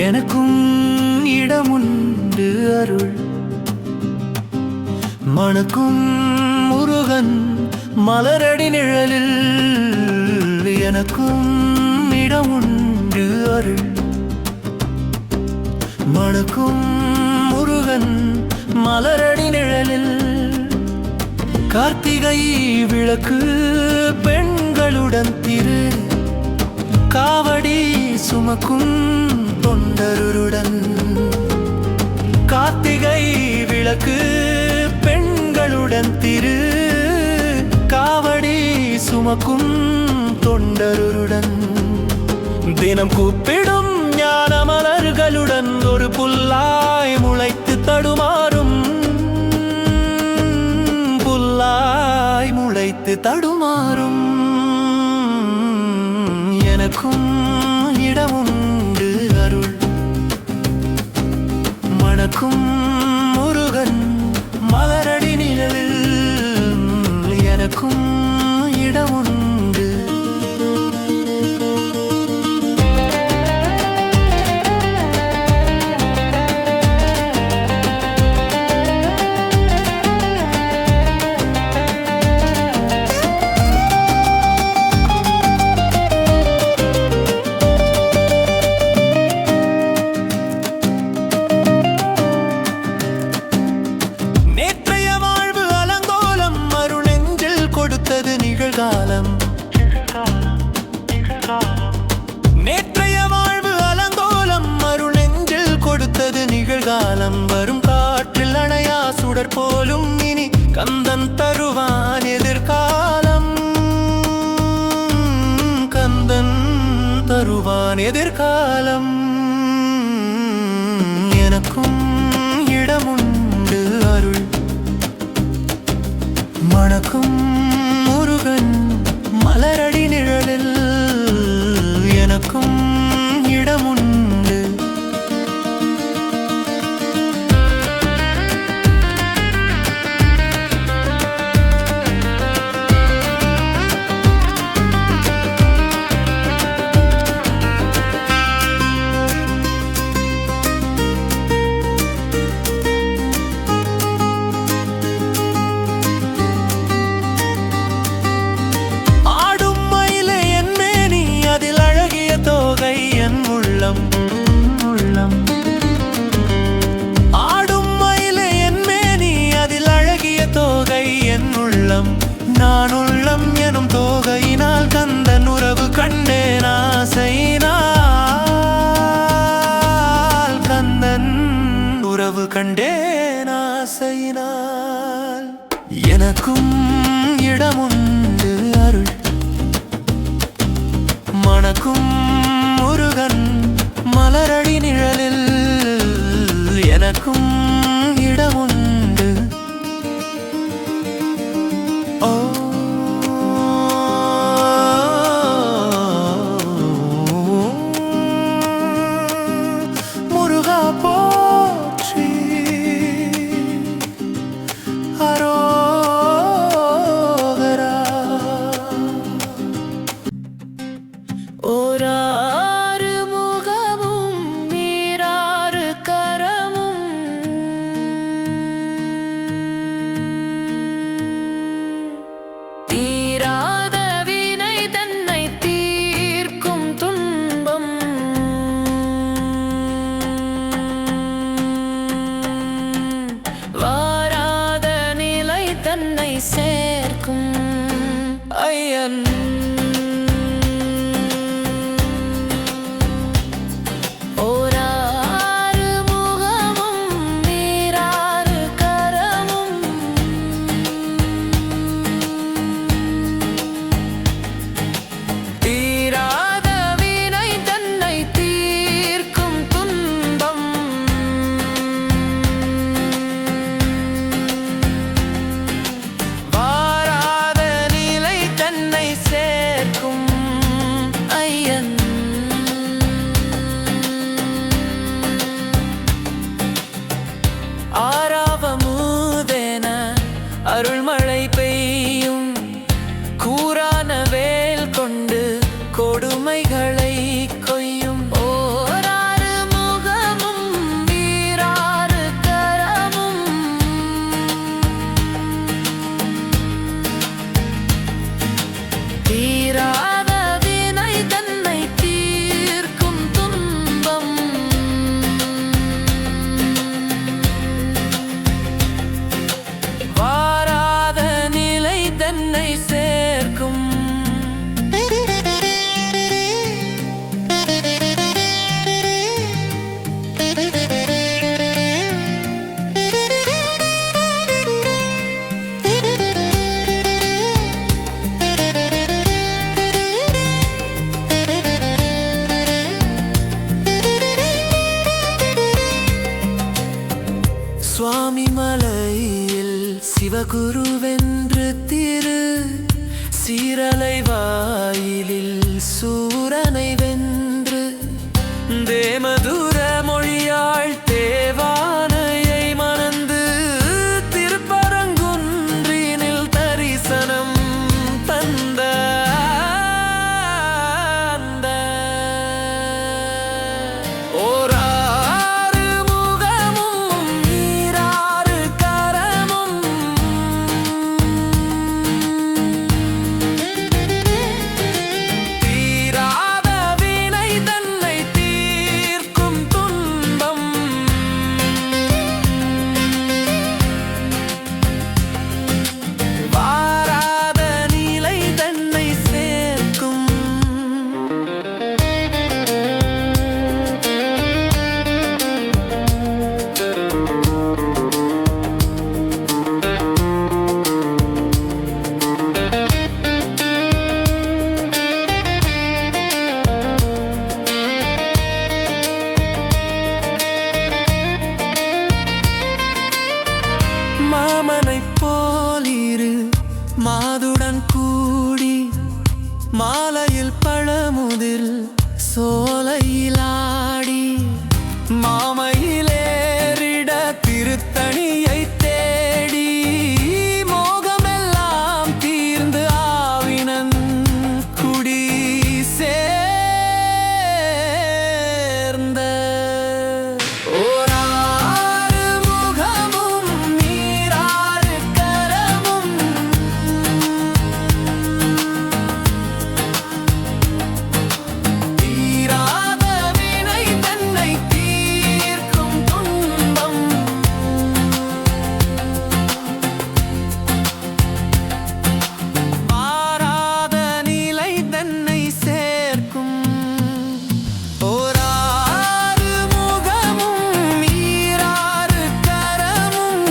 எனக்கும் இடமுண்டு அருள் மணக்கும் முருகன் மலரடி நிழலில் எனக்கும் இடமுண்டு அருள் மணக்கும் முருகன் மலரடி நிழலில் கார்த்திகை விளக்கு பெண்களுடன் திரு காவடி சுமக்கும் தொண்டருடன் கார்த்திகை விளக்கு பெண்களுடன் திரு காவடி சுமக்கும் தொண்டருடன் தினம் கூப்பிடும் ஞான மலர்களுடன் ஒரு புல்லாய் முளைத்து தடுமாறும் புல்லாய் முளைத்து தடுமாறும் எனக்கும் இடமுண்டு அருள் மணக்கும் முருகன் மலரடி நிழலில் எனக்கும் இடமுண்டு நிகழ்காலம் நேற்றைய வாழ்வு அலங்கோலம் அருள் நெஞ்சில் கொடுத்தது நிகழ்காலம் வரும் காற்றில் அணையா சுடர் போலும் இனி கந்தன் தருவான் எதிர்காலம் கந்தன் தருவான் எதிர்காலம் எனக்கும் இடமுண்டு அருள் மணக்கும் முருகன் மலரடி நிழலில் எனக்கும் இடமுண்டு ஆடும் மயிலே என் மேனி அதில் அழகிய தோகை என் உள்ளம் நான் உள்ளம் எனும் தோகையினால் கந்தன் உறவு கண்டேன் ஆசையினால் கந்தன் உறவு கண்டேன் ஆசையினால் எனக்கும் இடமுண்டு அருள் மணக்கும் முருகன் மலரடி நிழலில் எனக்கும் இடமுண்டு ஓ முருகா போற்றி அரோகரா ஓரா சேர்க்கும் ஐயன் சிவகுருவென்று திரு சீரலை வாயிலில் சூரனை வென்று தேமதுர மொழியாள் தேவானையை மணந்து திருப்பரங்குன்றினில் தரிசனம் தந்த ஓராறு முகமும் நீராறு கரமும் தீராத வினை தன்னை தீர்க்கும் துன்பம் வாராத நிலை தன்னை சேர்க்கும் மாமனைப் போலிரு மாதுடன் கூடி மாலையில் பழமுதிர் சோலையிலாடி மாமையிலேறிட திருத்தணியை தேடி மோகமெல்லாம் தீர்ந்து ஆவினன் குடி சேர்ந்த ஓராறு முகமும் நீராறு கரமும் தீராத வினை தன்னை தீர்க்கும் துன்பம் வாராத நிலை தன்னை சேர்க்கும் ஓராறு முகமும் ஈராறு கரமும்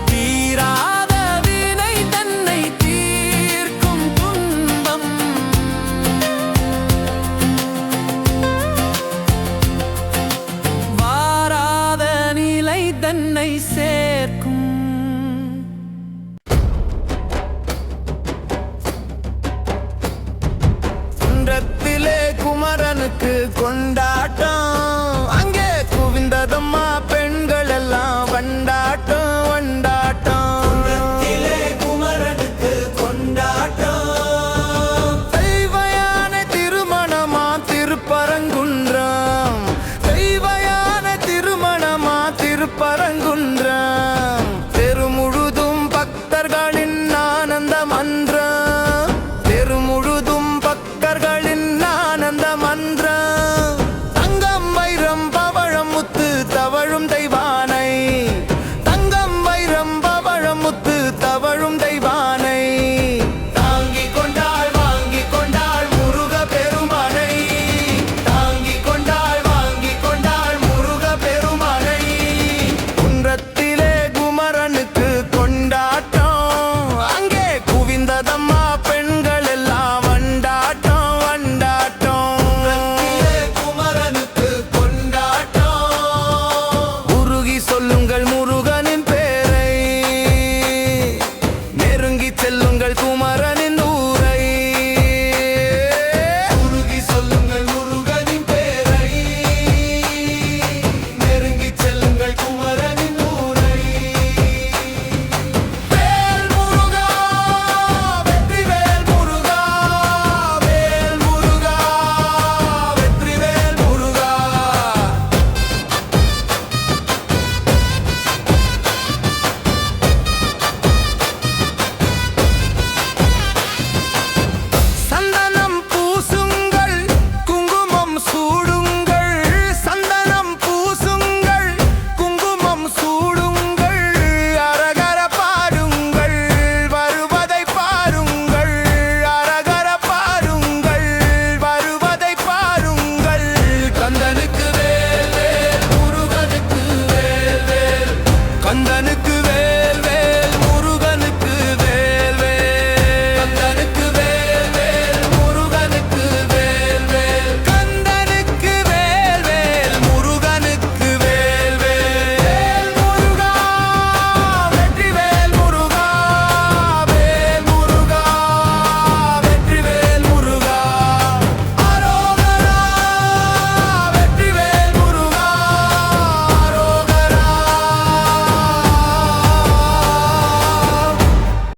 தீராத வினை தன்னை தீர்க்கும் துன்பம் வாராத நிலை தன்னை சேர்க்கும் குன்றத்திலே குமரனுக்கு கொண்டாட்டம் அங்கே குவிந்ததம்மா பெண்கள் எல்லாம் வண்டாட்டம் வண்டாட்டம் குன்றத்திலே குமரனுக்கு கொண்டாட்டம் தெய்வயான திருமணமா திருப்பரங்குன்றம் தெய்வயான திருமணமா திருப்பரங்குன்றம் தெரு முழுதும் பக்தர்களின் ஆனந்த மன்றம் தெரு முழுதும் பக்தர்களின் ஆனந்த மன்றம் தங்கம் வைரம் பவழம் முத்து தவழும் தெய்வானை தங்கம் வைரம் பவழம் முத்து தவழும் தெய்வானை தாங்கிக் கொண்டாள் வாங்கிக் கொண்டாள் முருக பெருமானை தாங்கிக் கொண்டாள் வாங்கிக் கொண்டாள் முருக பெருமானை குன்றத்திலே குமரனுக்கு கொண்டாட்டம் அங்கே குவிந்ததம்மா பெண்கள் எல்லாம் வண்டாட்டம் வண்டாட்டம் குமரனுக்கு கொண்டாட்டம் உருகி சொல்லுங்கள் முருகனின் பேரை நெருங்கி செல்லுங்கள் குமரன்